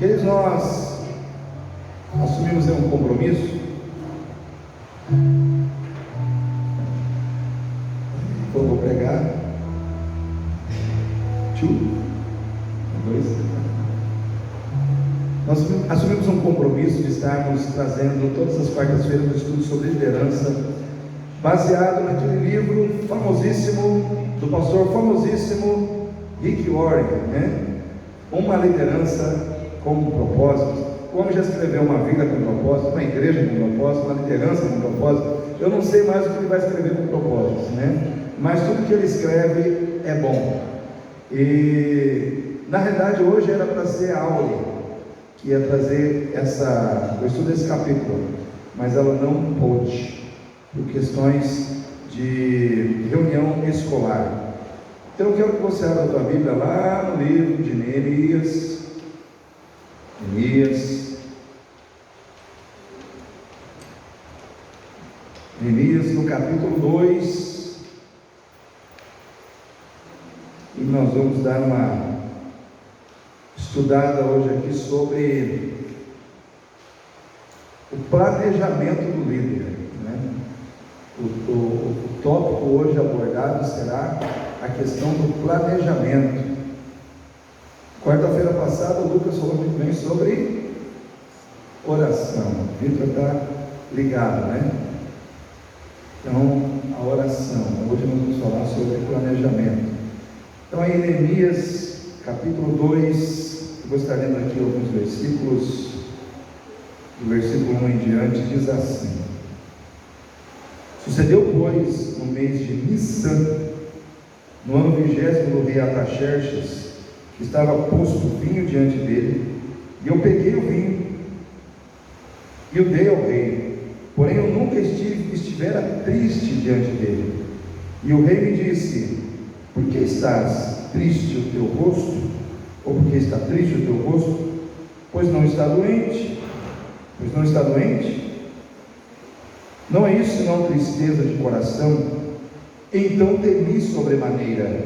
Queridos, nós assumimos um compromisso. Eu vou pregar. Nós assumimos um compromisso de estarmos trazendo todas as quartas-feiras um estudo sobre liderança, baseado naquele livro famosíssimo, do pastor famosíssimo Rick Warren, né? Uma liderança com um propósito. O homem já escreveu uma vida com propósito, uma igreja com propósito, uma liderança com propósito. Eu não sei mais o que ele vai escrever com propósito, né? Mas tudo que ele escreve é bom. E na realidade hoje era para ser a aula que ia trazer o estudo desse capítulo, mas ela não pôde, por questões de reunião escolar. Então eu quero que você abra a tua Bíblia lá no livro de Neemias, no capítulo 2, e nós vamos dar uma estudada hoje aqui sobre o planejamento do líder, né? O tópico hoje abordado será a questão do planejamento. Quarta-feira passada o Lucas falou muito bem sobre oração. O Vitor está ligado, né? Então, a oração. Hoje nós vamos falar sobre planejamento. Então, aí Neemias, capítulo 2, eu vou estar lendo aqui alguns versículos, do versículo 1 em diante, diz assim: Sucedeu, pois, no mês de Nissan, no ano 20º do rei Artaxerxes, que estava posto vinho diante dele, e eu peguei o vinho e o dei ao rei, porém eu nunca estivera triste diante dele. E o rei me disse: Por que estás triste o teu rosto? Ou porque está triste o teu rosto? Pois não está doente? Não é isso senão tristeza de coração? Então temi sobremaneira,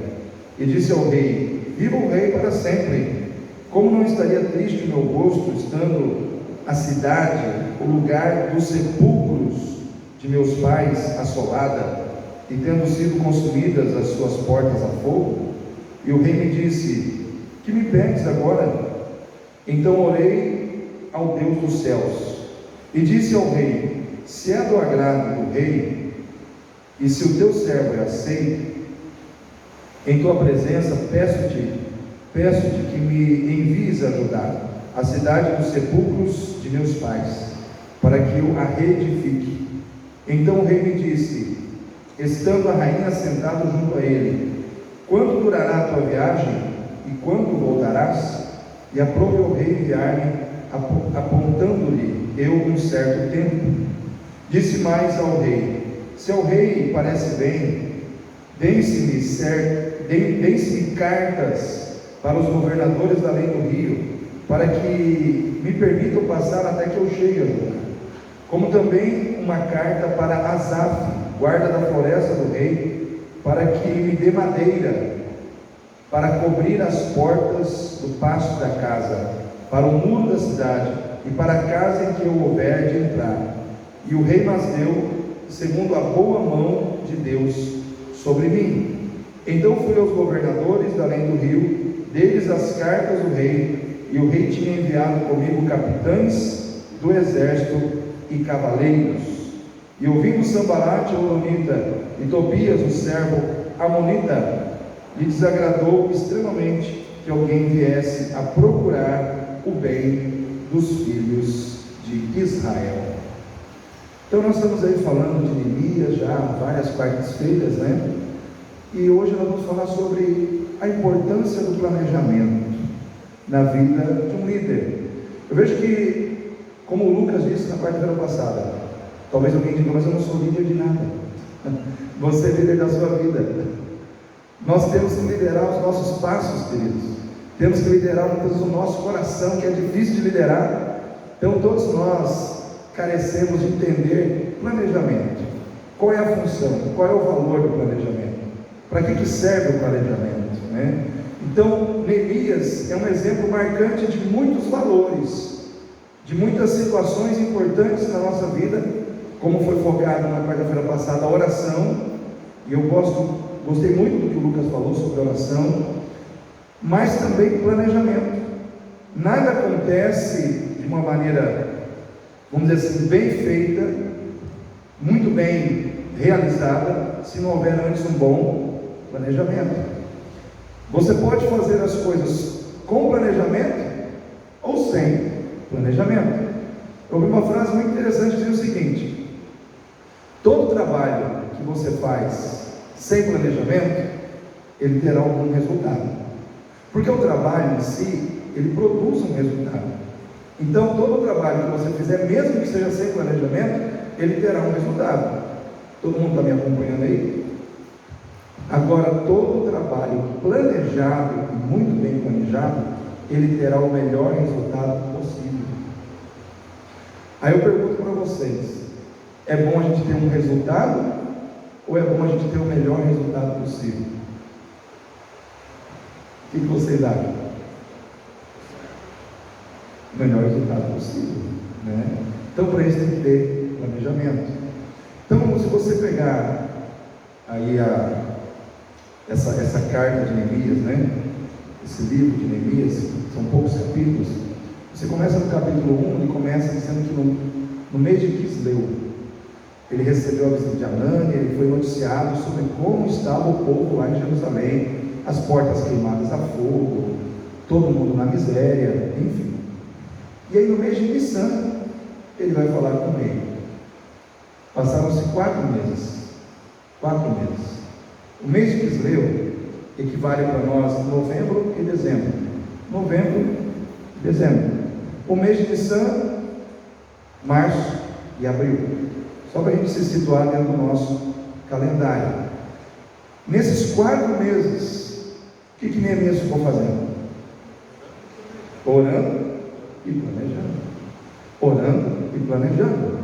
e disse ao rei: Viva o rei para sempre! Como não estaria triste o meu rosto, estando a cidade, o lugar dos sepulcros de meus pais, assolada, e tendo sido consumidas as suas portas a fogo? E o rei me disse: Que me pedes agora? Então orei ao Deus dos céus, e disse ao rei: Se é do agrado do rei, e se o teu servo é aceito, em tua presença peço-te que me envies ajudar a cidade dos sepulcros de meus pais, para que eu a reedifique. Então o rei me disse, estando a rainha sentada junto a ele: Quanto durará a tua viagem, e quando voltarás? E aprove o rei enviar-me, apontando-lhe eu um certo tempo. Disse mais ao rei: Se ao rei parece bem, deem-se-me cartas para os governadores além do rio, para que me permitam passar até que eu chegue a lugar. Como também uma carta para Asaf, guarda da floresta do rei, para que me dê madeira para cobrir as portas do pátio da casa, para o muro da cidade e para a casa em que eu houver de entrar. E o rei mas deu, segundo a boa mão de Deus sobre mim. Então fui aos governadores da além do rio, deles as cartas do rei, e o rei tinha enviado comigo capitães do exército e cavaleiros. E ouvindo Sambalate, o horonita, e Tobias, o servo amonita, lhe desagradou extremamente que alguém viesse a procurar o bem dos filhos de Israel. Então nós estamos aí falando de Neemias já há várias quartas-feiras, né? E hoje nós vamos falar sobre a importância do planejamento na vida de um líder. Eu vejo que, como o Lucas disse na quarta-feira passada, talvez alguém diga: mas eu não sou líder de nada. Você é líder da sua vida. Nós temos que liderar os nossos passos, queridos. Temos que liderar muitas vezes o nosso coração, que é difícil de liderar. Então todos nós carecemos de entender planejamento. Qual é a função? Qual é o valor do planejamento? Para que serve o planejamento, né? Então Neemias Neemias é um exemplo marcante de muitos valores, de muitas situações importantes na nossa vida, como foi focado na quarta-feira passada, a oração, e eu gostei muito do que o Lucas falou sobre oração, mas também planejamento. Nada acontece de uma maneira, vamos dizer assim, bem feita, muito bem realizada, se não houver antes um bom planejamento. Você pode fazer as coisas com planejamento ou sem planejamento. Eu ouvi uma frase muito interessante dizendo o seguinte: todo trabalho que você faz sem planejamento, ele terá algum resultado, porque o trabalho em si, ele produz um resultado. Então todo trabalho que você fizer, mesmo que seja sem planejamento, ele terá um resultado. Todo mundo está me acompanhando aí? Agora, todo trabalho planejado e muito bem planejado, ele terá o melhor resultado possível. Aí eu pergunto para vocês: é bom a gente ter um resultado ou é bom a gente ter o melhor resultado possível? O que vocês acham? O melhor resultado possível, né? Então, para isso tem que ter planejamento. Então, se você pegar aí essa carta de Neemias, né? Esse livro de Neemias, são poucos capítulos. Você começa no capítulo 1, ele começa dizendo que no mês de Quisleu, ele recebeu a visita de Anânia, ele foi noticiado sobre como estava o povo lá em Jerusalém, as portas queimadas a fogo, todo mundo na miséria, enfim. E aí no mês de Nissan, ele vai falar com o rei. Passaram-se 4 meses. 4 meses. O mês de Quisleu equivale para nós novembro e dezembro. Novembro e dezembro. O mês de Nissan, março e abril. Só para a gente se situar dentro do nosso calendário. Nesses 4 meses, o que Neemias ficou fazendo? Orando e planejando. Orando e planejando.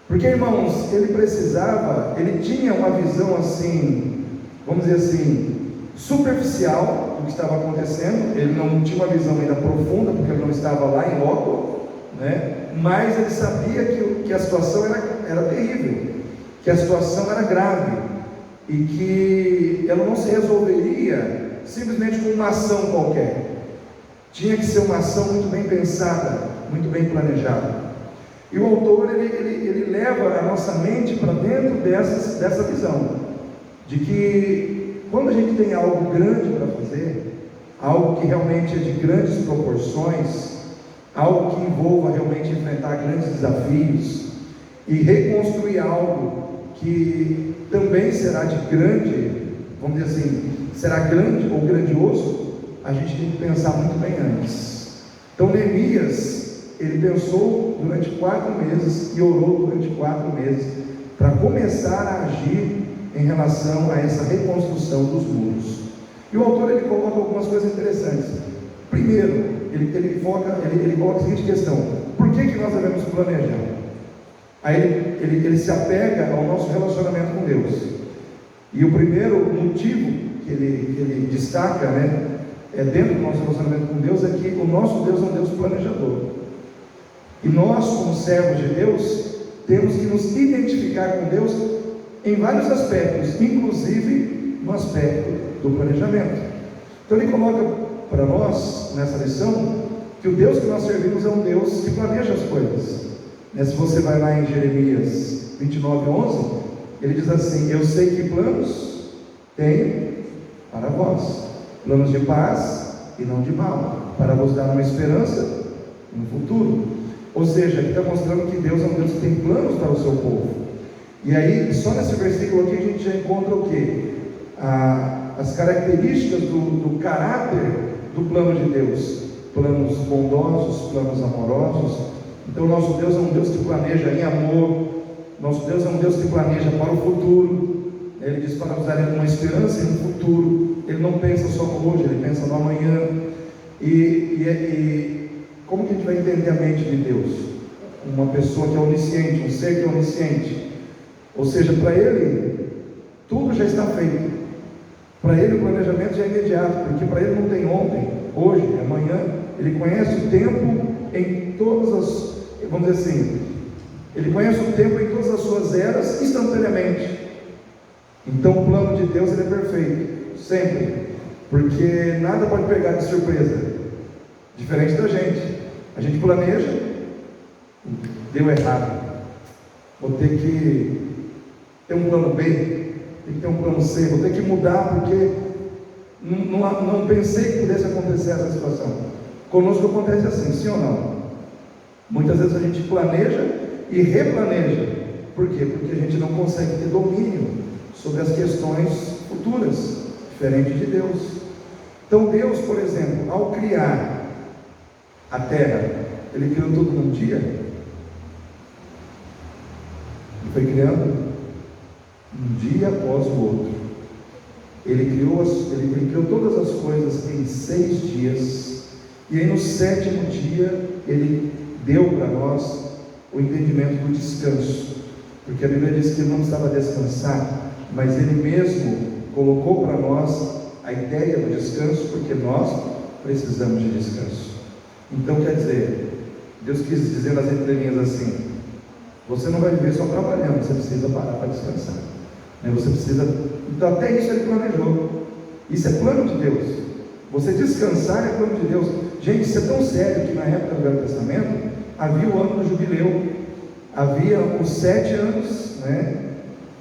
Porque, irmãos, ele tinha uma visão assim, vamos dizer assim, superficial do que estava acontecendo. Ele não tinha uma visão ainda profunda, porque ele não estava lá em loco, né? Mas ele sabia que a situação era terrível, que a situação era grave, e que ela não se resolveria simplesmente com uma ação qualquer. Tinha que ser uma ação muito bem pensada, muito bem planejada. E o autor, ele leva a nossa mente para dentro dessa visão, de que quando a gente tem algo grande para fazer, algo que realmente é de grandes proporções, algo que envolva realmente enfrentar grandes desafios, e reconstruir algo que também será de grande, vamos dizer assim, será grande ou grandioso, a gente tem que pensar muito bem antes. Então Neemias, ele pensou durante 4 meses e orou durante 4 meses para começar a agir em relação a essa reconstrução dos muros. E o autor, ele coloca algumas coisas interessantes. Primeiro, ele coloca a seguinte questão: por que nós devemos planejar? Aí ele se apega ao nosso relacionamento com Deus. E o primeiro motivo que ele destaca, né, dentro do nosso relacionamento com Deus, é que o nosso Deus é um Deus planejador. E nós, como servos de Deus, temos que nos identificar com Deus em vários aspectos, inclusive no aspecto do planejamento. Então ele coloca para nós, nessa lição, que o Deus que nós servimos é um Deus que planeja as coisas. Se você vai lá em Jeremias 29:11, ele diz assim: eu sei que planos tenho para vós, planos de paz e não de mal, para vos dar uma esperança no futuro. Ou seja, ele está mostrando que Deus é um Deus que tem planos para o seu povo. E aí, só nesse versículo aqui, a gente já encontra o quê? As características do caráter do plano de Deus: planos bondosos, planos amorosos. Então, nosso Deus é um Deus que planeja em amor. Nosso Deus é um Deus que planeja para o futuro. Ele diz para nos dar uma esperança no futuro. Ele não pensa só no hoje, ele pensa no amanhã. E como que a gente vai entender a mente de Deus? Uma pessoa que é onisciente, um ser que é onisciente. Ou seja, para ele, tudo já está feito. Para ele o planejamento já é imediato, porque para ele não tem ontem, hoje, amanhã. Ele conhece o tempo em todas as, vamos dizer assim, ele conhece o tempo em todas as suas eras instantaneamente. Então o plano de Deus ele é perfeito, sempre, porque nada pode pegar de surpresa, diferente da gente. A gente planeja, deu errado, vou ter que ter um plano B, tem que ter um plano C, vou ter que mudar porque não pensei que pudesse acontecer essa situação. Conosco acontece assim, sim ou não? Muitas vezes a gente planeja e replaneja. Por quê? Porque a gente não consegue ter domínio sobre as questões futuras, diferente de Deus. Então Deus, por exemplo, ao criar a terra, Ele criou tudo num dia. Ele foi criando um dia após o outro. Ele criou todas as coisas em 6 dias. E aí no 7º dia Ele deu para nós o entendimento do descanso. Porque a Bíblia diz que Ele não precisava descansar, mas Ele mesmo colocou para nós a ideia do descanso, porque nós precisamos de descanso. Então quer dizer, Deus quis dizer nas entrelinhas assim: você não vai viver só trabalhando, você precisa parar para descansar. Você precisa, então até isso Ele planejou. Isso é plano de Deus. Você descansar é plano de Deus. Gente, isso é tão sério que na época do Velho Testamento havia o ano do jubileu, havia os 7 anos,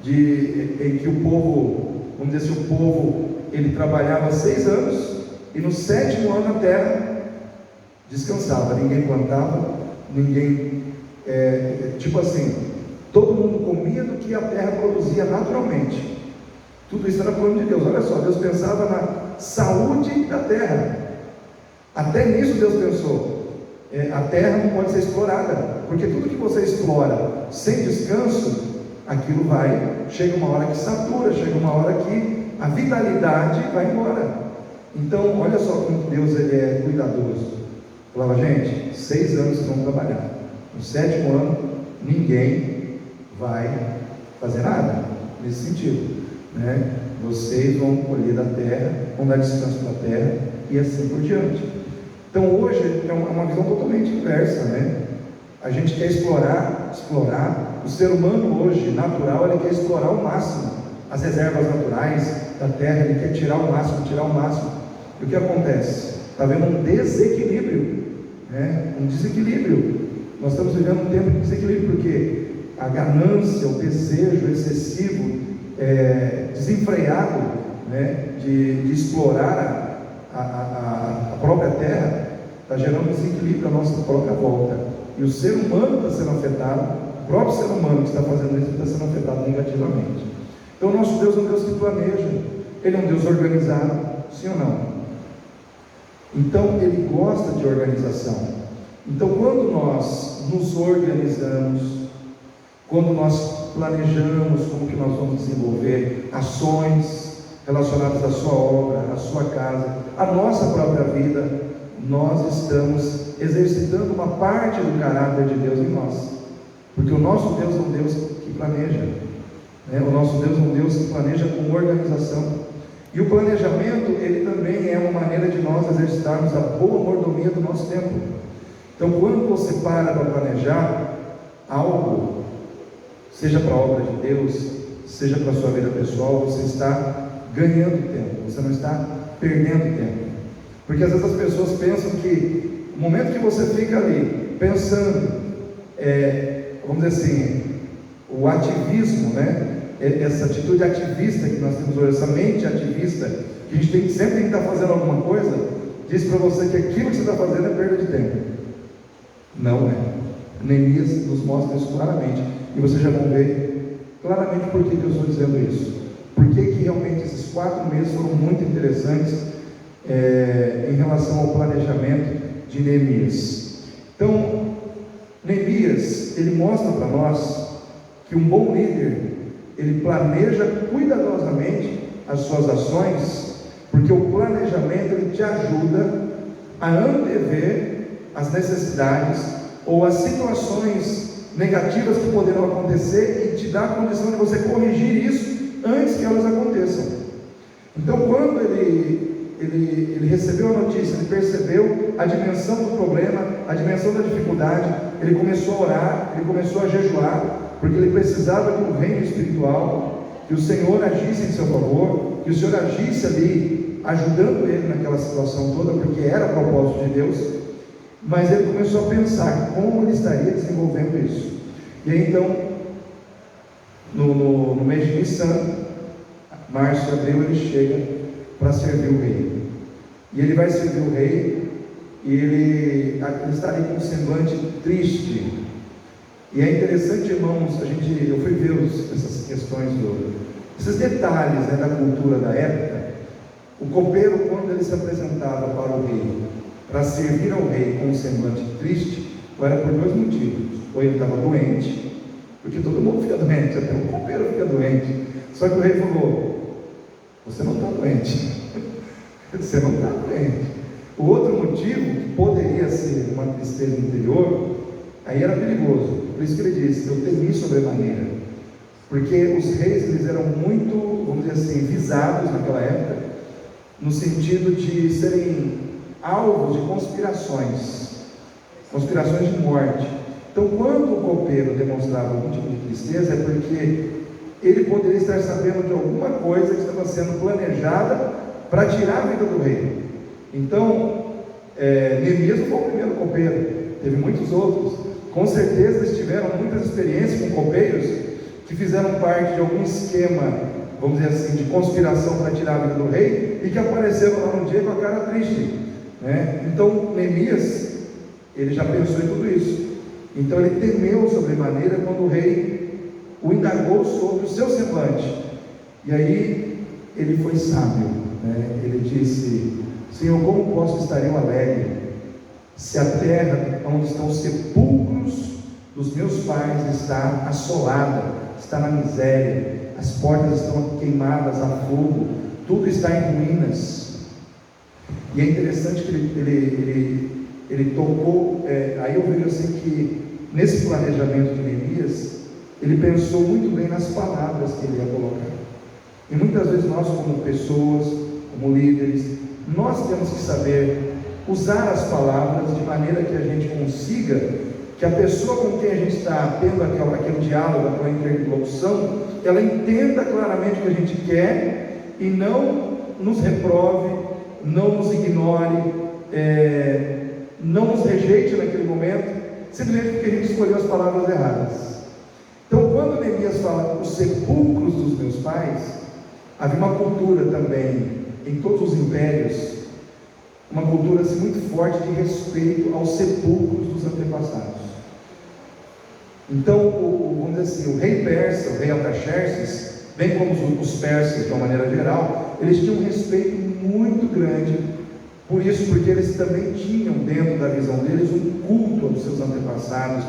em que o povo, vamos dizer assim, o povo ele trabalhava 6 anos e no 7º ano a terra descansava, ninguém plantava, ninguém, tipo assim, todo mundo comia do que a terra produzia naturalmente. Tudo isso era plano de Deus. Olha só, Deus pensava na saúde da terra. Até nisso Deus pensou. A terra não pode ser explorada, porque tudo que você explora sem descanso, aquilo chega uma hora que satura, chega uma hora que a vitalidade vai embora. Então, olha só como Deus ele é cuidadoso. Falava, gente, 6 anos vocês vão trabalhar. No 7º ano, ninguém vai fazer nada nesse sentido, Vocês vão colher da terra, vão dar descanso para a terra e assim por diante. Então hoje é uma visão totalmente inversa, A gente quer explorar. O ser humano hoje, natural, ele quer explorar ao máximo as reservas naturais da terra, ele quer tirar o máximo. E o que acontece? Está havendo um desequilíbrio, Um desequilíbrio. Nós estamos vivendo um tempo de desequilíbrio, porque a ganância, o desejo excessivo, desenfreado, de explorar a própria terra, está gerando desequilíbrio à nossa própria volta. E o ser humano está sendo afetado, o próprio ser humano que está fazendo isso está sendo afetado negativamente. Então, o nosso Deus é um Deus que planeja, Ele é um Deus organizado, sim ou não? Então, Ele gosta de organização. Então, quando nós nos organizamos, quando nós planejamos como que nós vamos desenvolver ações relacionadas à sua obra, à sua casa, à nossa própria vida, nós estamos exercitando uma parte do caráter de Deus em nós, porque o nosso Deus é um Deus que planeja, O nosso Deus é um Deus que planeja com organização, e o planejamento, ele também é uma maneira de nós exercitarmos a boa mordomia do nosso tempo. Então, quando você para planejar algo, seja para a obra de Deus, seja para a sua vida pessoal, você está ganhando tempo, você não está perdendo tempo. Porque às vezes as pessoas pensam que o momento que você fica ali pensando, vamos dizer assim, o ativismo, essa atitude ativista que nós temos hoje, essa mente ativista, que a gente sempre tem que estar fazendo alguma coisa, diz para você que aquilo que você está fazendo é perda de tempo. Não é. Neemias nos mostra isso claramente, e vocês já vão ver claramente por que eu estou dizendo isso. Por que realmente esses 4 meses foram muito interessantes em relação ao planejamento de Neemias. Então, Neemias, ele mostra para nós que um bom líder, ele planeja cuidadosamente as suas ações, porque o planejamento ele te ajuda a antever as necessidades ou as situações negativas que poderão acontecer e te dá a condição de você corrigir isso antes que elas aconteçam. Então, quando ele recebeu a notícia, ele percebeu a dimensão do problema, a dimensão da dificuldade, ele começou a orar, ele começou a jejuar, porque ele precisava de um reino espiritual, que o Senhor agisse em seu favor, que o Senhor agisse ali, ajudando ele naquela situação toda, porque era o propósito de Deus. Mas ele começou a pensar como ele estaria desenvolvendo isso. E aí então, no mês de Nissan, março, abril, ele chega para servir o rei. E ele vai servir o rei, e ele está ali com um semblante triste. E é interessante, irmãos, eu fui ver essas questões, esses detalhes, né, da cultura da época. O copeiro, quando ele se apresentava para o rei, para servir ao rei com um semblante triste, era por dois motivos: ou ele estava doente, porque todo mundo fica doente, até o copeiro fica doente. Só que o rei falou: você não está doente, você não está doente. O outro motivo, que poderia ser uma tristeza interior, aí era perigoso. Por isso que ele disse: eu temi sobremaneira, porque os reis, eles eram muito, vamos dizer assim, visados naquela época, no sentido de serem alvos de conspirações de morte. Então, quando o copeiro demonstrava algum tipo de tristeza, é porque ele poderia estar sabendo de alguma coisa que estava sendo planejada para tirar a vida do rei. Então, Neemias não foi o primeiro copeiro, teve muitos outros. Com certeza eles tiveram muitas experiências com copeiros que fizeram parte de algum esquema, vamos dizer assim, de conspiração para tirar a vida do rei, e que apareceram lá um dia com a cara triste, né? Então, Neemias, ele já pensou em tudo isso. Então ele temeu sobremaneira quando o rei o indagou sobre o seu semblante. E aí ele foi sábio, né? Ele disse: Senhor, como posso estar eu alegre, se a terra onde estão os sepulcros dos meus pais está assolada, está na miséria, as portas estão queimadas a fogo, tudo está em ruínas. E é interessante que ele tocou, aí eu vejo assim que nesse planejamento de Neemias, ele pensou muito bem nas palavras que ele ia colocar. E muitas vezes nós, como pessoas, como líderes, nós temos que saber usar as palavras de maneira que a gente consiga, que a pessoa com quem a gente está tendo aquele diálogo, aquela interlocução, ela entenda claramente o que a gente quer e não nos reprove, não nos ignore, não nos rejeite naquele momento, simplesmente porque a gente escolheu as palavras erradas. Então, quando Neemias fala os sepulcros dos meus pais, havia uma cultura também, em todos os impérios, uma cultura assim, muito forte de respeito aos sepulcros dos antepassados. Então, vamos dizer assim, o rei persa, o rei Artaxerxes, bem como os persas de uma maneira geral, eles tinham um respeito muito grande por isso, porque eles também tinham dentro da visão deles um culto aos seus antepassados.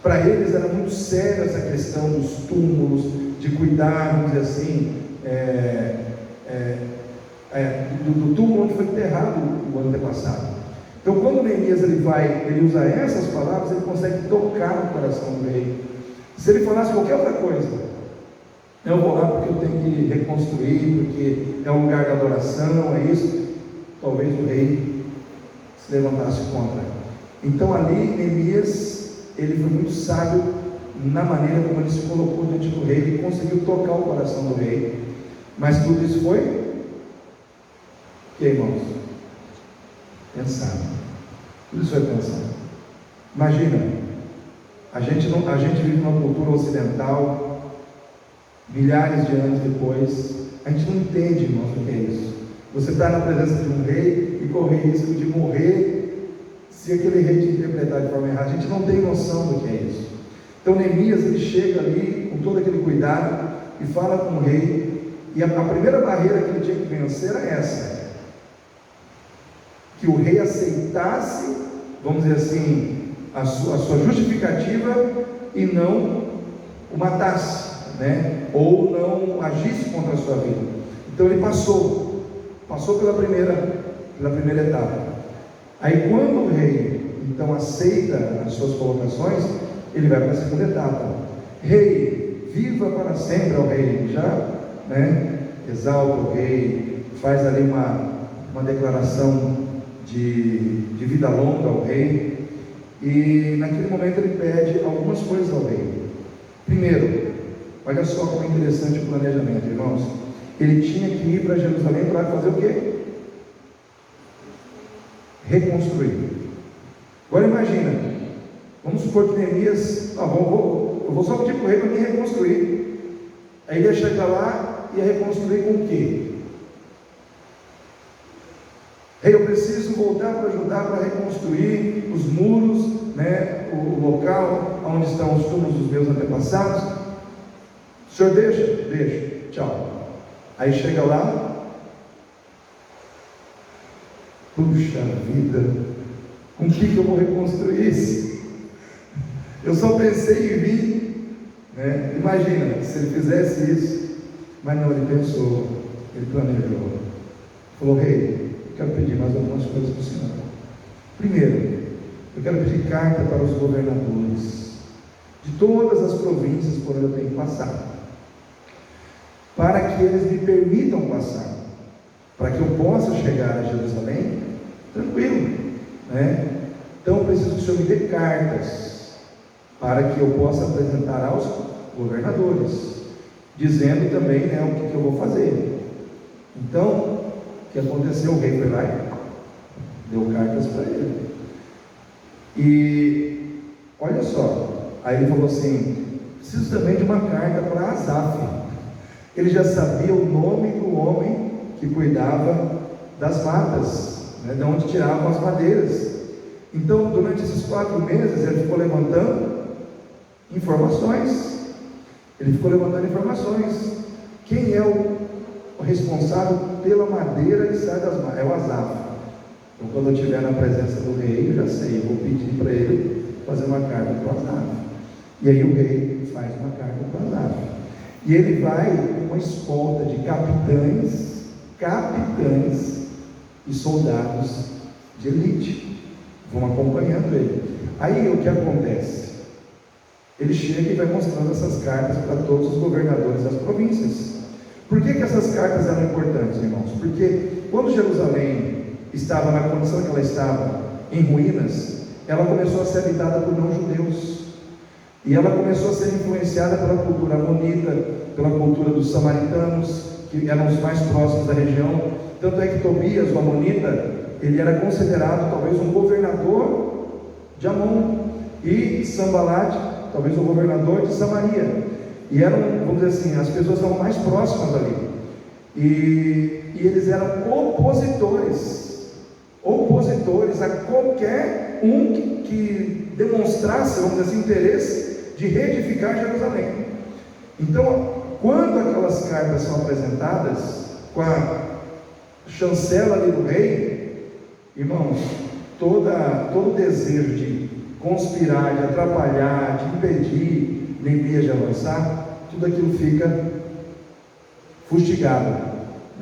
Para eles era muito séria essa questão dos túmulos, de cuidar, vamos dizer assim, do túmulo onde foi enterrado o antepassado. Então, quando Neemias ele usa essas palavras, ele consegue tocar no coração do rei. Se ele falasse qualquer outra coisa, eu vou lá porque eu tenho que reconstruir, porque é um lugar de adoração, é isso, talvez o rei se levantasse contra. Então ali Neemias, ele foi muito sábio na maneira como ele se colocou diante do rei, ele conseguiu tocar o coração do rei. Mas tudo isso foi o que, irmãos? Pensado. Tudo isso foi pensado. Imagina, a gente vive numa cultura ocidental, milhares de anos depois, a gente não entende, irmãos, o que é isso. Você está na presença de um rei e corre risco de morrer se aquele rei te interpretar de forma errada. A gente não tem noção do que é isso. Então Neemias, ele chega ali com todo aquele cuidado e fala com o rei, e a primeira barreira que ele tinha que vencer era essa: que o rei aceitasse, vamos dizer assim, a sua justificativa e não o matasse, né? Ou não agisse contra a sua vida. Então ele passou pela primeira etapa. Aí quando o rei então aceita as suas colocações, ele vai para a segunda etapa. Rei, viva para sempre ao rei. Já, né, exalta o rei, faz ali uma declaração de vida longa ao rei, e naquele momento ele pede algumas coisas ao rei. Primeiro, olha só como é interessante o planejamento, irmãos. Ele tinha que ir para Jerusalém para fazer o quê? Reconstruir. Agora imagina, vamos supor que Neemias, eu vou só pedir para o rei para me reconstruir. Aí ele ia chegar lá e ia reconstruir com o quê? Rei, eu preciso voltar para ajudar para reconstruir os muros, o local onde estão os túmulos dos meus antepassados. O senhor deixa? Deixa, tchau. Aí chega lá, puxa vida, com o que eu vou reconstruir isso? Eu só pensei em vir, imagina, se ele fizesse isso, mas não, ele pensou, ele planejou, falou: rei, eu quero pedir mais algumas coisas para o senhor. Primeiro, eu quero pedir carta para os governadores de todas as províncias por onde eu tenho que passar, para que eles me permitam passar, para que eu possa chegar a Jerusalém tranquilo, Então eu preciso que o senhor me dê cartas, para que eu possa apresentar aos governadores, dizendo também o que eu vou fazer. Então, o que aconteceu? O rei foi lá e deu cartas para ele. E olha só, aí ele falou assim: preciso também de uma carta para Asaf. Ele já sabia o nome do homem que cuidava das matas, de onde tiravam as madeiras. Então, durante esses 4 meses, ele ficou levantando informações. Quem é o responsável pela madeira que sai das matas? É o Asaf. Então, quando eu estiver na presença do rei, eu já sei, eu vou pedir para ele fazer uma carta para o Asaf. E aí o rei faz uma carta para o Asaf. E ele vai com uma escolta de capitães e soldados de elite, vão acompanhando ele. Aí o que acontece? Ele chega e vai mostrando essas cartas para todos os governadores das províncias. Por que essas cartas eram importantes, irmãos? Porque quando Jerusalém estava na condição que ela estava, em ruínas, ela começou a ser habitada por não-judeus, e ela começou a ser influenciada pela cultura amonita, pela cultura dos samaritanos, que eram os mais próximos da região. Tanto é que Tobias, o amonita, ele era considerado talvez um governador de Amon, e Sambalat, talvez um governador de Samaria, e eram, vamos dizer assim, as pessoas eram mais próximas ali, e eles eram opositores a qualquer um que demonstrasse, vamos dizer assim, interesse de reedificar Jerusalém. Então, quando aquelas cartas são apresentadas com a chancela ali do rei, irmãos, todo o desejo de conspirar, de atrapalhar, de impedir Neemias de avançar, tudo aquilo fica fustigado,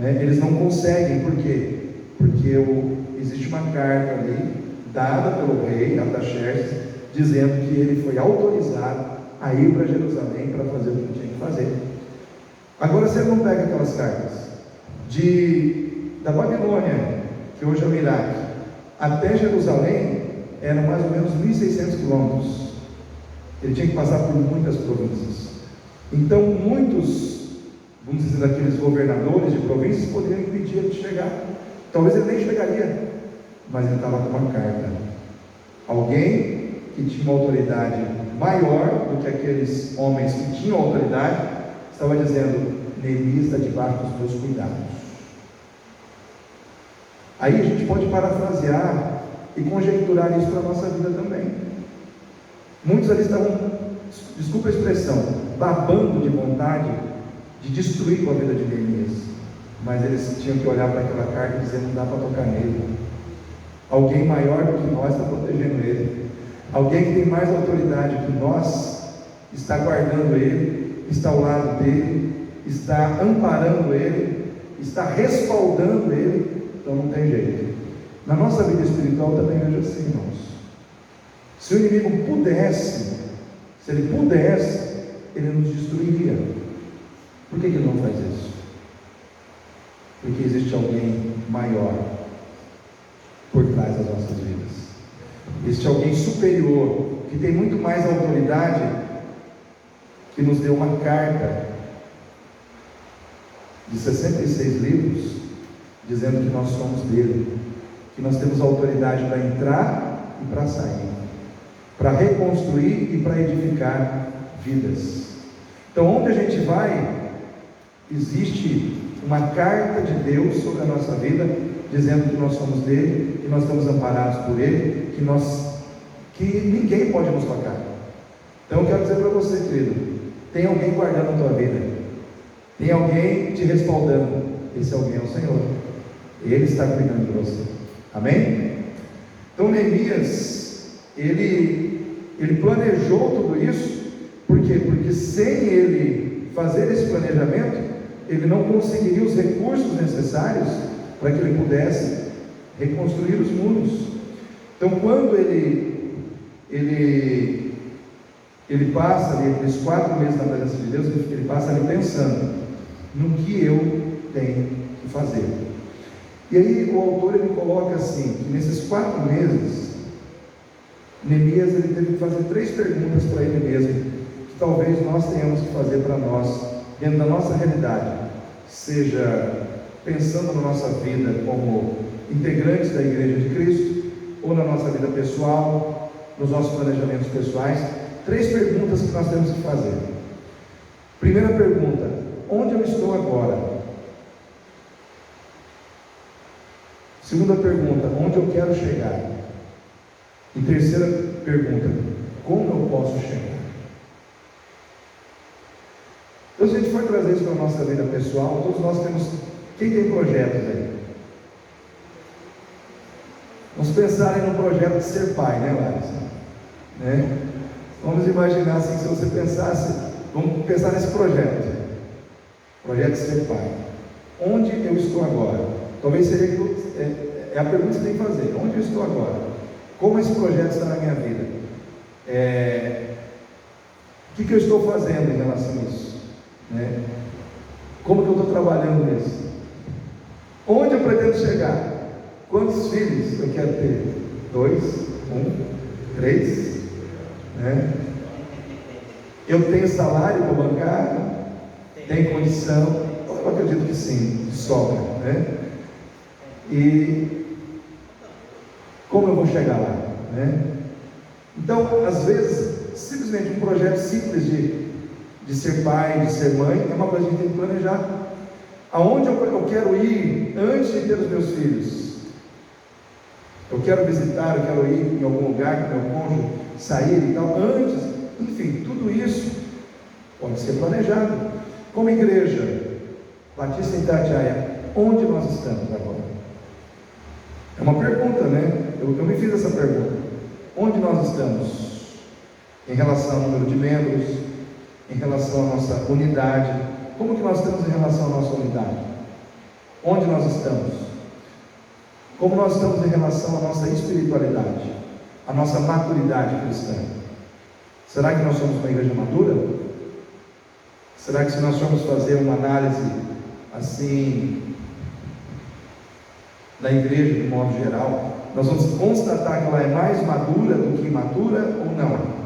Eles não conseguem. Por quê? Porque existe uma carta ali dada pelo rei Artaxerxes, dizendo que ele foi autorizado a ir para Jerusalém para fazer o que tinha que fazer. Agora, se ele não pega aquelas cartas da Babilônia, que hoje é o Iraque, até Jerusalém, eram mais ou menos 1.600 quilômetros. Ele tinha que passar por muitas províncias. Então, muitos, vamos dizer, daqueles governadores de províncias poderiam impedir ele de chegar. Talvez ele nem chegaria, mas ele estava com uma carta. Alguém que tinha uma autoridade maior do que aqueles homens que tinham autoridade, estava dizendo: Neemias está debaixo dos meus cuidados. Aí a gente pode parafrasear e conjecturar isso para a nossa vida também. Muitos ali estavam, desculpa a expressão, babando de vontade de destruir com a vida de Neemias, mas eles tinham que olhar para aquela carta e dizer: não dá para tocar nele. Alguém maior do que nós está protegendo ele. Alguém que tem mais autoridade que nós está guardando ele, está ao lado dele, está amparando ele, está respaldando ele. Então não tem jeito. Na nossa vida espiritual também vejo assim, irmãos. Se o inimigo pudesse, se ele pudesse, ele nos destruiria. Por que ele não faz isso? Porque porque existe alguém maior por trás das nossas vidas. Existe alguém superior, que tem muito mais autoridade, que nos deu uma carta de 66 livros, dizendo que nós somos dele, que nós temos autoridade para entrar e para sair, para reconstruir e para edificar vidas. Então, onde a gente vai, existe uma carta de Deus sobre a nossa vida, dizendo que nós somos dele, que nós estamos amparados por ele, que ninguém pode nos tocar. Então eu quero dizer para você, querido, tem alguém guardando a tua vida, tem alguém te respaldando. Esse alguém é o Senhor, ele está cuidando de você. Amém? Então Neemias, ele planejou tudo isso. Por quê? Porque sem ele fazer esse planejamento, ele não conseguiria os recursos necessários para que ele pudesse reconstruir os muros. Então, quando ele passa ali aqueles 4 meses na presença de Deus, ele passa ali pensando no que eu tenho que fazer. E aí o autor ele coloca assim, que nesses 4 meses, Neemias ele teve que fazer 3 perguntas para ele mesmo, que talvez nós tenhamos que fazer para nós, dentro da nossa realidade, seja pensando na nossa vida como integrantes da Igreja de Cristo, ou na nossa vida pessoal, nos nossos planejamentos pessoais. 3 perguntas que nós temos que fazer. Primeira pergunta: onde eu estou agora? Segunda pergunta: onde eu quero chegar? E terceira pergunta: como eu posso chegar? Então, se a gente for trazer isso para a nossa vida pessoal, todos nós temos. Quem tem projetos aí? Vamos pensar aí no projeto de ser pai, né, Larissa? Né? Vamos imaginar assim, se você pensasse, vamos pensar nesse projeto de ser pai. Onde eu estou agora? Talvez seria a pergunta que você tem que fazer: onde eu estou agora? Como esse projeto está na minha vida? O que eu estou fazendo em relação a isso? Né? Como que eu estou trabalhando nisso? Onde eu pretendo chegar? Quantos filhos eu quero ter? 2, 1, 3? Né? Eu tenho salário para bancar? Tenho condição? Eu acredito que sim, de sobra, né? E como eu vou chegar lá, né? Então, às vezes, simplesmente um projeto simples de ser pai, de ser mãe, é uma coisa que a gente tem que planejar. Aonde eu quero ir antes de ter os meus filhos? Eu quero visitar, eu quero ir em algum lugar com meu cônjuge, sair e tal, antes, enfim, tudo isso pode ser planejado. Como igreja Batista em Itatiaia, onde nós estamos agora? É uma pergunta, né? Eu me fiz essa pergunta. Onde nós estamos? Em relação ao número de membros, em relação à nossa unidade. Como que nós estamos em relação à nossa unidade? Onde nós estamos? Como nós estamos em relação à nossa espiritualidade, à nossa maturidade cristã? Será que nós somos uma igreja madura? Será que se nós formos fazer uma análise assim da igreja de modo geral, nós vamos constatar que ela é mais madura do que imatura ou não?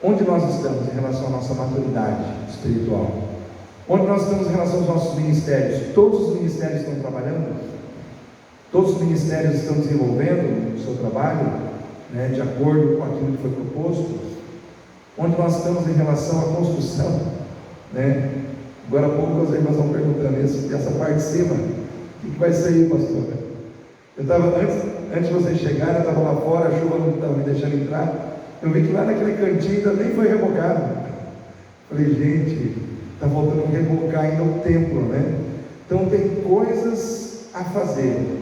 Onde nós estamos em relação à nossa maturidade espiritual? Onde nós estamos em relação aos nossos ministérios? Todos os ministérios estão trabalhando? Todos os ministérios estão desenvolvendo o seu trabalho, né, de acordo com aquilo que foi proposto? Onde nós estamos em relação à construção, né? Agora há pouco as irmãs estão perguntando essa parte de cima, o que vai sair, pastor? Eu estava, antes de vocês chegarem, eu estava lá fora, a chuva não estava me deixando entrar, eu vi que lá naquele cantinho ainda nem foi rebocado. Falei, gente, está faltando rebocar ainda o templo, né? Então tem coisas a fazer.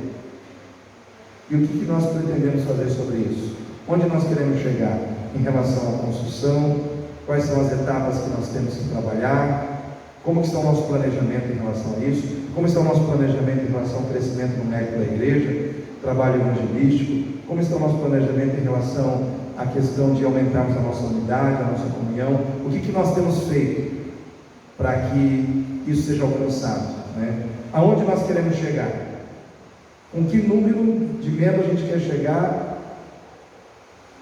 E o que nós pretendemos fazer sobre isso? Onde nós queremos chegar em relação à construção? Quais são as etapas que nós temos que trabalhar? Como está o nosso planejamento em relação a isso? Como está o nosso planejamento em relação ao crescimento numérico da igreja? Trabalho evangelístico? Como está o nosso planejamento em relação à questão de aumentarmos a nossa unidade, a nossa comunhão? O que nós temos feito para que isso seja alcançado, né? Aonde nós queremos chegar? Com que número de membros a gente quer chegar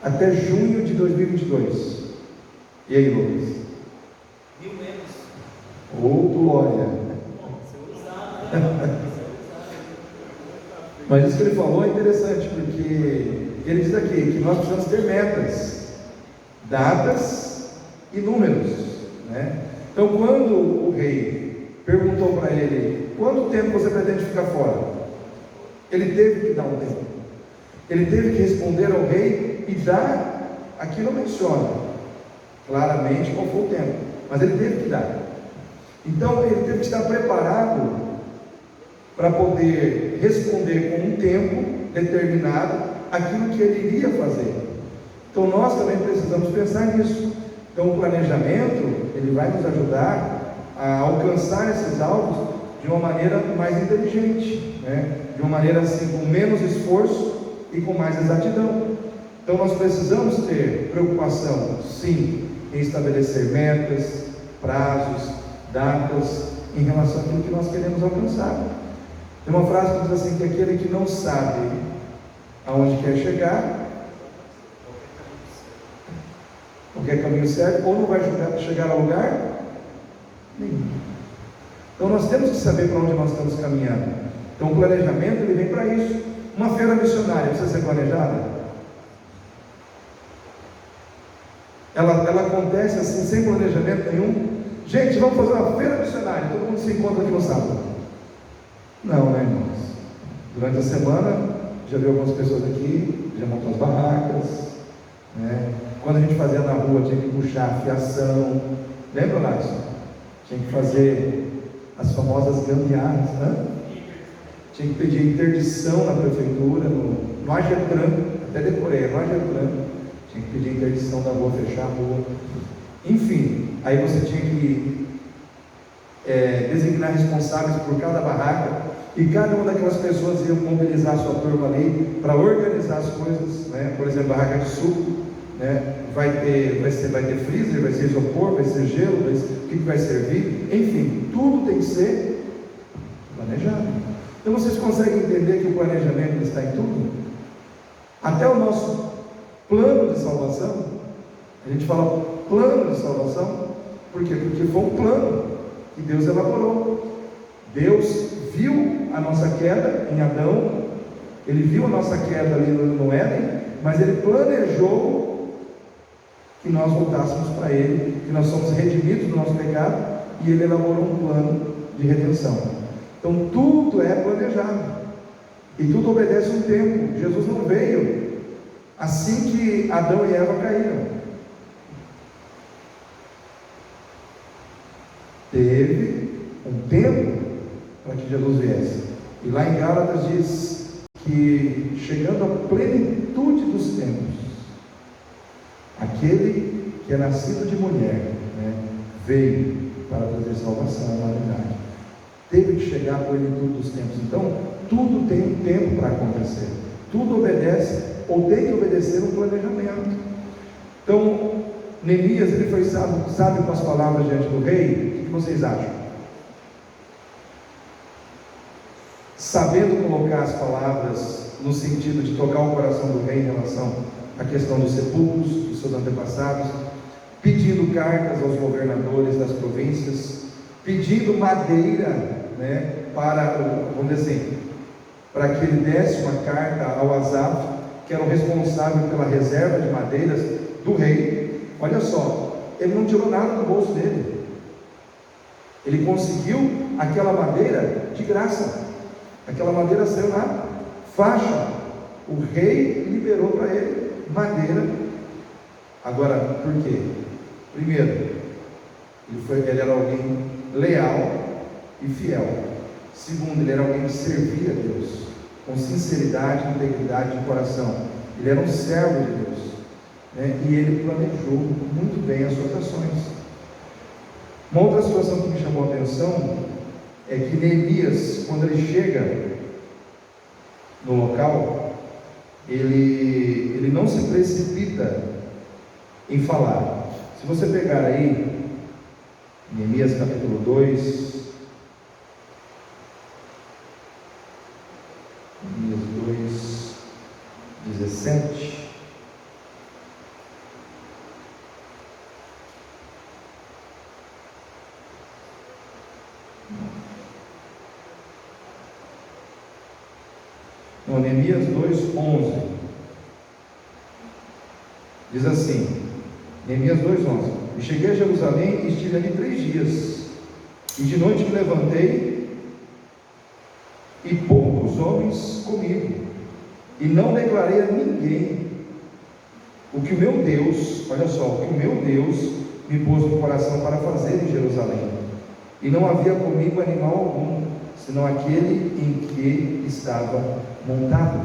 até junho de 2022? E aí, Lucas? 1000 membros. Ô, glória! Mas isso que ele falou é interessante, porque ele diz aqui que nós precisamos ter metas, datas e números, né? Então, quando o rei perguntou para ele: quanto tempo você pretende ficar fora? Ele teve que dar um tempo. Ele teve que responder ao rei e dar. Aqui não menciona claramente qual foi o tempo, mas ele teve que dar. Então, ele teve que estar preparado para poder responder com um tempo determinado aquilo que ele iria fazer. Então nós também precisamos pensar nisso. Então o planejamento, ele vai nos ajudar a alcançar esses alvos de uma maneira mais inteligente, né? De uma maneira assim, com menos esforço e com mais exatidão. Então nós precisamos ter preocupação, sim, em estabelecer metas, prazos, datas em relação àquilo que nós queremos alcançar. Tem uma frase que diz assim, que aquele que não sabe aonde quer chegar, qualquer caminho serve, ou não vai chegar a lugar nenhum. Então nós temos que saber para onde nós estamos caminhando. Então o planejamento, ele vem para isso. Uma feira missionária precisa ser planejada? Ela acontece assim, sem planejamento nenhum. Gente, vamos fazer uma feira missionária, todo mundo se encontra aqui no sábado. Não, né, irmãos? Durante a semana, já vi algumas pessoas aqui, já montam as barracas, né? Quando a gente fazia na rua, tinha que puxar a fiação. Lembra, Larson? Tinha que fazer as famosas gambiarras, né? Tinha que pedir interdição na prefeitura, no Agetran, até decorei, no Agetran. Tinha que pedir interdição da rua, fechar a rua. Enfim, aí você tinha que designar responsáveis por cada barraca, e cada uma daquelas pessoas ia mobilizar a sua turma ali para organizar as coisas, né? Por exemplo, barraca de suco, né? Vai ter freezer, vai ser isopor, vai ser gelo, o que vai servir, enfim, tudo tem que ser planejado. Então vocês conseguem entender que o planejamento está em tudo? Até o nosso plano de salvação. A gente fala plano de salvação, por quê? Porque foi um plano que Deus elaborou. Deus viu a nossa queda em Adão, Ele viu a nossa queda ali no Éden, mas Ele planejou que nós voltássemos para Ele, que nós somos redimidos do nosso pecado, e Ele elaborou um plano de redenção. Então tudo é planejado, e tudo obedece um tempo. Jesus não veio assim que Adão e Eva caíram. Teve um tempo para que Jesus viesse. E lá em Gálatas diz que, chegando à plenitude dos tempos, aquele que é nascido de mulher, né, veio para trazer salvação à humanidade. Teve que chegar à plenitude dos tempos. Então, tudo tem um tempo para acontecer. Tudo obedece, ou tem que obedecer um planejamento. Então, Neemias, ele foi sábio com as palavras diante do rei. O que vocês acham? Sabendo colocar as palavras no sentido de tocar o coração do rei em relação à questão dos sepulcros, dos seus antepassados, pedindo cartas aos governadores das províncias, pedindo madeira, né, vamos dizer assim, para que ele desse uma carta ao Asaf, que era o responsável pela reserva de madeiras do rei. Olha só, ele não tirou nada do bolso dele, ele conseguiu aquela madeira de graça. Aquela madeira saiu na faixa, o rei liberou para ele madeira. Agora, por quê? Primeiro, ele era alguém leal e fiel. Segundo, ele era alguém que servia a Deus com sinceridade e integridade de coração. Ele era um servo de Deus, né? E ele planejou muito bem as suas ações. Uma outra situação que me chamou a atenção é que Neemias, quando ele chega no local, ele não se precipita em falar. Se você pegar aí, Neemias capítulo 2, 17. Não, Neemias 2:11. Diz assim, Neemias 2:11: E cheguei a Jerusalém e estive ali 3 dias, e de noite me levantei, e poucos homens comigo, e não declarei a ninguém o que o meu Deus, olha só, o que o meu Deus me pôs no coração para fazer em Jerusalém. E não havia comigo animal algum, senão aquele em que estava montado.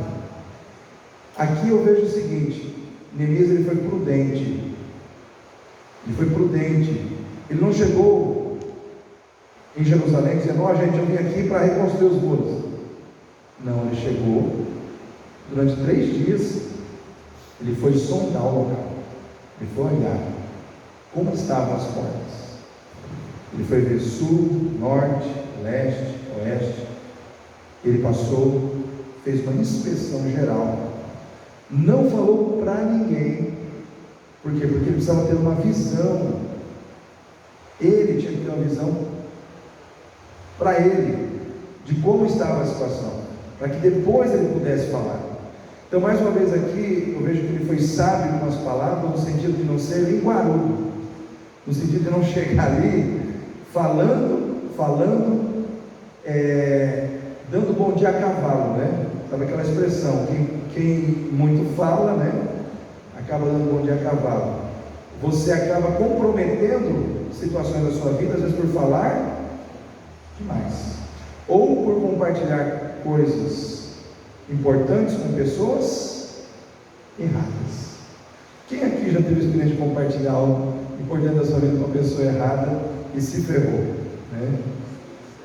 Aqui eu vejo o seguinte: Neemias ele foi prudente. Ele foi prudente. Ele não chegou em Jerusalém dizendo: ó, gente, eu vim aqui para reconstruir os muros. Não, ele chegou durante 3 dias. Ele foi sondar o local. Ele foi olhar como estavam as portas. Ele foi ver sul, norte, leste, oeste. Ele passou, fez uma inspeção geral. Não falou para ninguém. Por quê? Porque ele precisava ter uma visão. Ele tinha que ter uma visão para ele de como estava a situação, para que depois ele pudesse falar. Então, mais uma vez aqui, eu vejo que ele foi sábio com as palavras, no sentido de não ser linguarudo, no sentido de não chegar ali falando, dando bom dia a cavalo, né? Sabe aquela expressão, quem muito fala, né, acaba dando bom dia a cavalo. Você acaba comprometendo situações da sua vida, às vezes por falar demais, ou por compartilhar coisas importantes com pessoas erradas. Quem aqui já teve a experiência de compartilhar algo importante da sua vida com uma pessoa errada e se ferrou, né?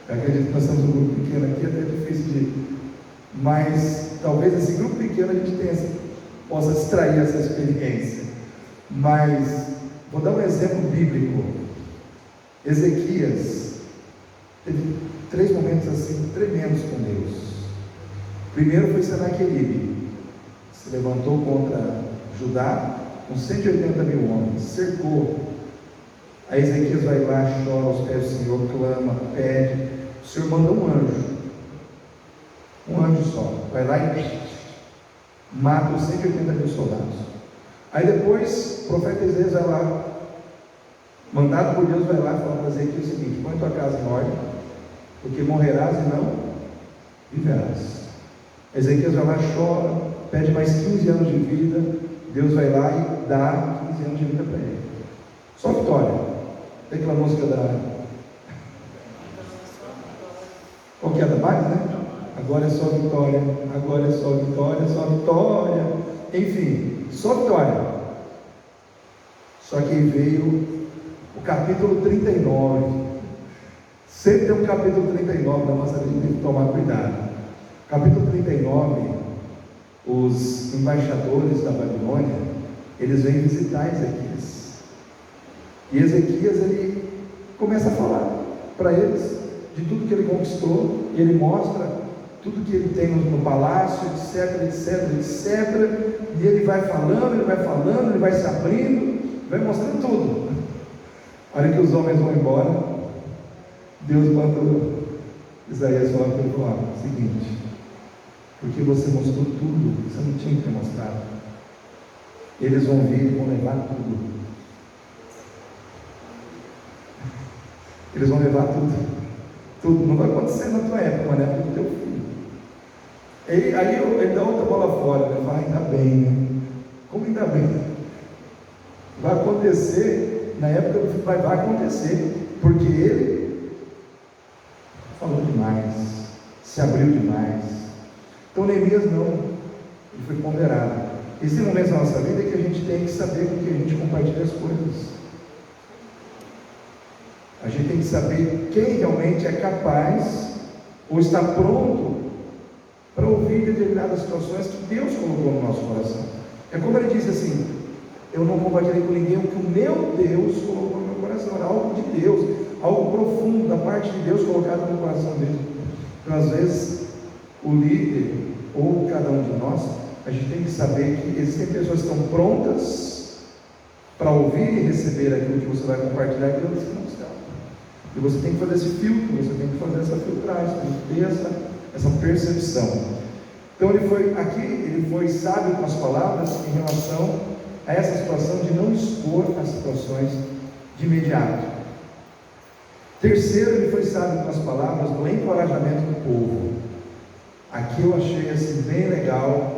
Eu acredito que nós temos um grupo pequeno aqui, até difícil mas talvez esse grupo pequeno a gente possa extrair essa experiência. Mas vou dar um exemplo bíblico. Ezequias teve 3 momentos assim tremendos com Deus. Primeiro foi Senaqueribe, se levantou contra Judá com 180 mil homens, cercou. Aí Ezequias vai lá, chora aos pés do Senhor, clama, pede. O Senhor manda um anjo só, vai lá e mata os 180 mil soldados. Aí depois o profeta Isaías vai lá, mandado por Deus, vai lá e fala para Ezequias o seguinte: põe tua casa em ordem, porque morrerás e não viverás. Ezequias vai lá, chora, pede mais 15 anos de vida. Deus vai lá e dá 15 anos de vida para ele. Só vitória. Tem aquela música qual que é da mais, né? Agora é só vitória, agora é só vitória, só vitória. Enfim, só vitória. Só que veio o capítulo 39. Sempre tem um capítulo 39 na nossa vida, tem que tomar cuidado. Capítulo 39, os embaixadores da Babilônia, eles vêm visitar Ezequias. E Ezequias, ele começa a falar para eles de tudo que ele conquistou, e ele mostra tudo que ele tem no palácio, etc, etc, etc. E ele vai falando, ele vai se abrindo, vai mostrando tudo. A hora que os homens vão embora, Deus mandou Isaías falar para ele: o seguinte, porque você mostrou tudo, você não tinha que ter mostrado. Eles vão vir e vão levar tudo. Eles vão levar tudo. Tudo. Não vai acontecer na tua época, mas na época do teu filho. Aí ele dá outra bola fora. Ele fala: ainda bem, né? Como ainda bem? Vai acontecer na época do filho, vai acontecer, porque ele falou demais, se abriu demais. Então Neemias não, ele foi ponderado. Esse momento da nossa vida é que a gente tem que saber com que a gente compartilha as coisas. A gente tem que saber quem realmente é capaz ou está pronto para ouvir determinadas situações que Deus colocou no nosso coração. É como ele disse assim: eu não compartilhei com ninguém o que o meu Deus colocou no meu coração. Era algo de Deus, algo profundo da parte de Deus colocado no coração dele. Então, às vezes, o líder ou cada um de nós a gente tem que saber que existem pessoas que estão prontas para ouvir e receber aquilo que você vai compartilhar e outras que não estão. E você tem que fazer esse filtro, você tem que fazer essa filtragem, tem que ter essa percepção. Então ele foi sábio com as palavras em relação a essa situação de não expor as situações de imediato. Terceiro, ele foi sábio com as palavras do encorajamento do povo. Aqui eu achei assim, bem legal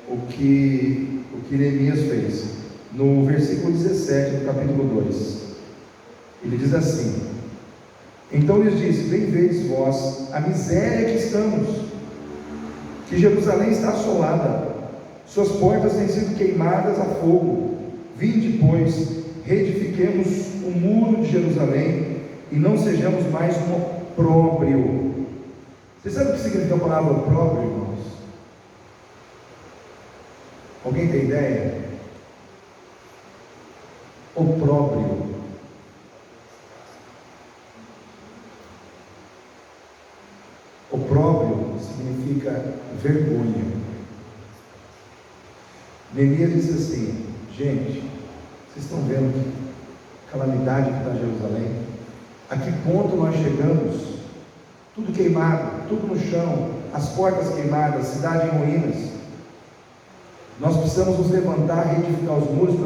o que Neemias fez. No versículo 17 do capítulo 2, ele diz assim: então lhes disse: bem vedes vós a miséria que estamos, que Jerusalém está assolada, suas portas têm sido queimadas a fogo. Vinde, pois, reedifiquemos o muro de Jerusalém, e não sejamos mais um opróbrio. Você sabe o que significa a palavra opróbrio, irmãos? Alguém tem ideia? Opróbrio. Opróbrio significa vergonha. Neemias disse assim: gente, vocês estão vendo que calamidade que está Jerusalém? A que ponto nós chegamos? Tudo queimado, tudo no chão, as portas queimadas, cidade em ruínas. Nós precisamos nos levantar, reedificar os muros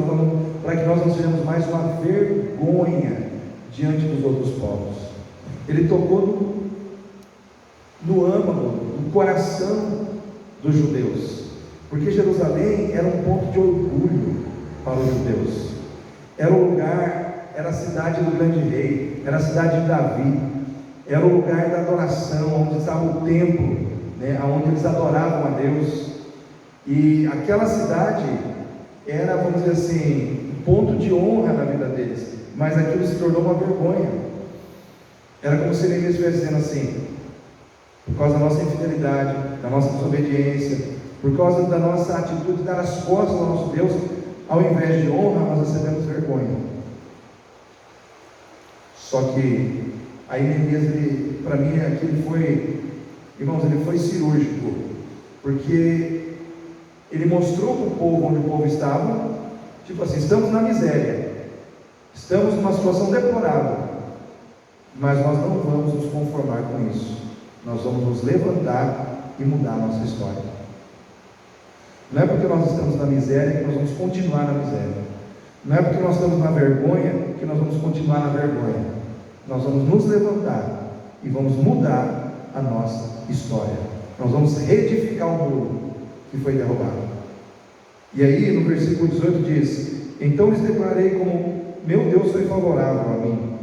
para que nós não sejamos mais uma vergonha diante dos outros povos. Ele tocou no âmago, no coração dos judeus, porque Jerusalém era um ponto de orgulho para os judeus. Era o lugar, era a cidade do grande rei, era a cidade de Davi, era o lugar da adoração, onde estava o templo, onde eles adoravam a Deus. E aquela cidade era, vamos dizer assim, um ponto de honra na vida deles, mas aquilo se tornou uma vergonha. Era como se ele estivesse dizendo assim: por causa da nossa infidelidade, da nossa desobediência, por causa da nossa atitude de dar as costas ao nosso Deus, ao invés de honra, nós recebemos vergonha. Só que aí Neemias, para mim, aqui ele foi, irmãos, ele foi cirúrgico, porque ele mostrou para o povo onde o povo estava, tipo assim: estamos na miséria, estamos numa situação deplorável, mas nós não vamos nos conformar com isso, nós vamos nos levantar e mudar a nossa história. Não é porque nós estamos na miséria que nós vamos continuar na miséria, não é porque nós estamos na vergonha que nós vamos continuar na vergonha. Nós vamos nos levantar e vamos mudar a nossa história, nós vamos reedificar o muro que foi derrubado. E aí no versículo 18 diz: então lhes declarei como meu Deus foi favorável a mim,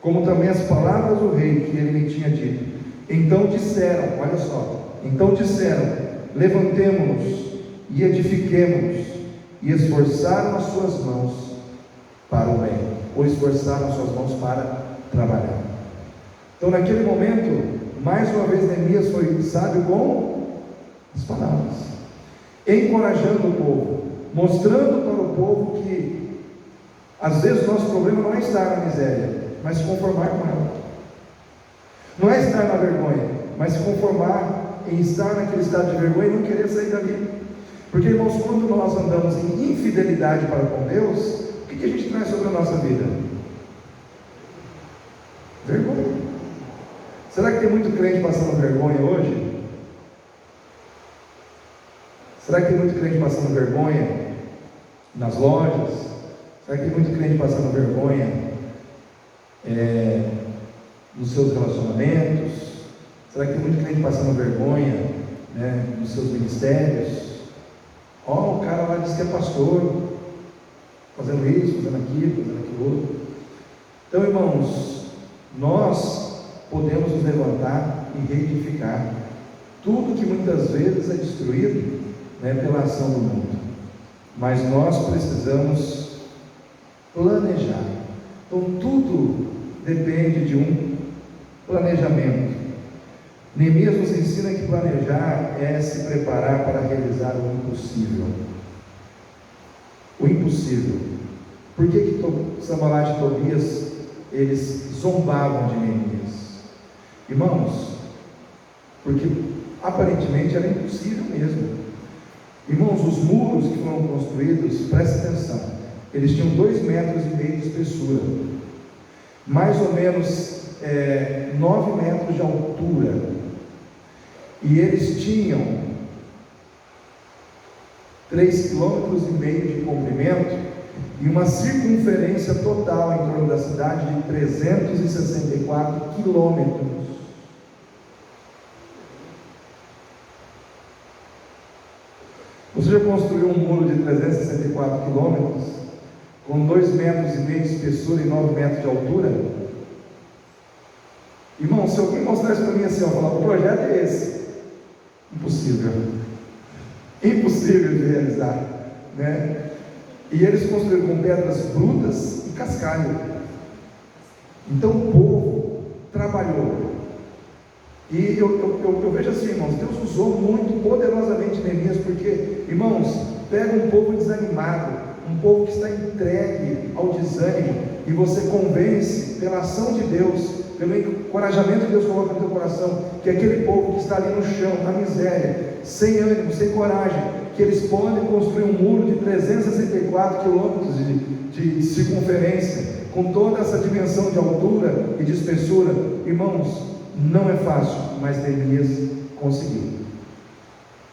como também as palavras do rei que ele me tinha dito. Então disseram, olha só, levantemo-nos e edifiquemo-nos, e esforçaram as suas mãos para o bem, ou esforçaram as suas mãos para trabalhar. Então naquele momento, mais uma vez Neemias foi sábio com as palavras, encorajando o povo, mostrando para o povo que às vezes o nosso problema não é estar na miséria, mas se conformar com ela. Não é estar na vergonha, mas se conformar em estar naquele estado de vergonha e não querer sair dali. Porque, irmãos, quando nós andamos em infidelidade para com Deus, o que a gente traz sobre a nossa vida? Vergonha. Será que tem muito crente passando vergonha hoje? Será que tem muito crente passando vergonha nas lojas? Será que tem muito crente passando vergonha nos seus relacionamentos? Será que tem muito crente passando vergonha nos seus ministérios? O cara lá diz que é pastor, fazendo isso, fazendo aquilo outro. Então, irmãos, nós podemos nos levantar e reedificar tudo que muitas vezes é destruído pela ação do mundo, mas nós precisamos planejar. Então tudo depende de um planejamento. Neemias nos ensina que planejar é se preparar para realizar o impossível. O impossível. Por que Sanbalat e Tobias eles zombavam de Neemias? Irmãos, porque aparentemente era impossível mesmo. Irmãos, os muros que foram construídos, presta atenção, eles tinham 2,5 metros de espessura, mais ou menos 9 metros de altura, e eles tinham 3,5 km de comprimento e uma circunferência total em torno da cidade de 364 quilômetros. Você já construiu um muro de 364 quilômetros com 2,5 metros de espessura e 9 metros de altura? Irmão, se alguém mostrar isso para mim assim, falar, o projeto é esse, impossível de realizar, né? E eles construíram com pedras brutas e cascalho. Então o povo trabalhou. E eu vejo assim, irmãos, Deus usou muito poderosamente Neemias, porque, irmãos, pega um povo desanimado, um povo que está entregue ao desânimo, e você convence pela ação de Deus, pelo encorajamento que Deus coloca no teu coração, que aquele povo que está ali no chão, na miséria, sem ânimo, sem coragem, que eles podem construir um muro de 364 quilômetros de circunferência, com toda essa dimensão de altura e de espessura. Irmãos, não é fácil, mas Neemias conseguiu.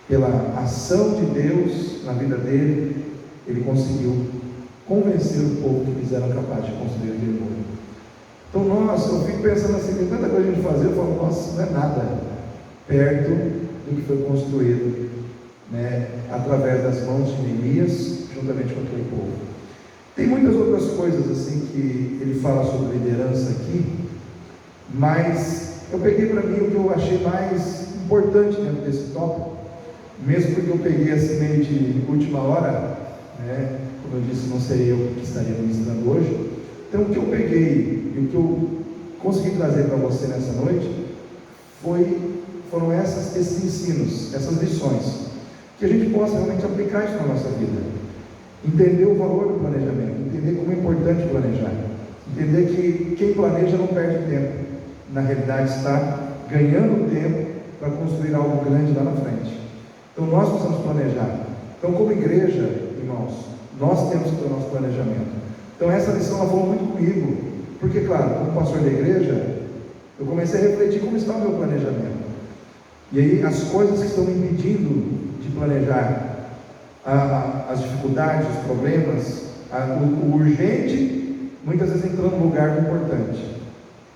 Pela ação de Deus na vida dele, ele conseguiu convencer o povo que eles eram capazes de construir aquele muro. Então eu fico pensando assim, tem tanta coisa a gente fazer, eu falo, nossa, isso não é nada perto do que foi construído, né, através das mãos de Neemias, juntamente com aquele povo. Tem muitas outras coisas assim que ele fala sobre liderança aqui, mas eu peguei para mim o que eu achei mais importante dentro desse tópico, mesmo porque eu peguei assim meio de última hora, né? Como eu disse, não sei eu que estaria ministrando hoje. Então o que eu peguei e o que eu consegui trazer para você nessa noite foram esses ensinos, essas lições, que a gente possa realmente aplicar isso na nossa vida, entender o valor do planejamento, entender como é importante planejar, entender que quem planeja não perde tempo, na realidade está ganhando tempo para construir algo grande lá na frente. Então nós precisamos planejar. Então, como igreja, irmãos, nós temos que ter o nosso planejamento. Então essa lição ela falou muito comigo, porque claro, como pastor da igreja, eu comecei a refletir como está o meu planejamento, e aí as coisas que estão me impedindo de planejar, as dificuldades, os problemas, o urgente, muitas vezes entrando no lugar do importante.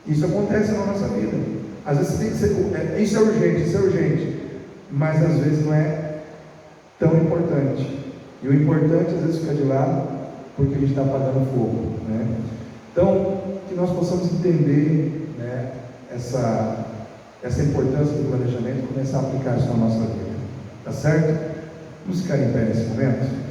Isso acontece na nossa vida. Às vezes tem que ser, isso é urgente, mas às vezes não é tão importante. E o importante às vezes fica de lado, porque a gente está apagando fogo, né? Então, que nós possamos entender, né, essa importância do planejamento e começar a aplicar isso na nossa vida. Tá certo? Vamos ficar em pé nesse momento?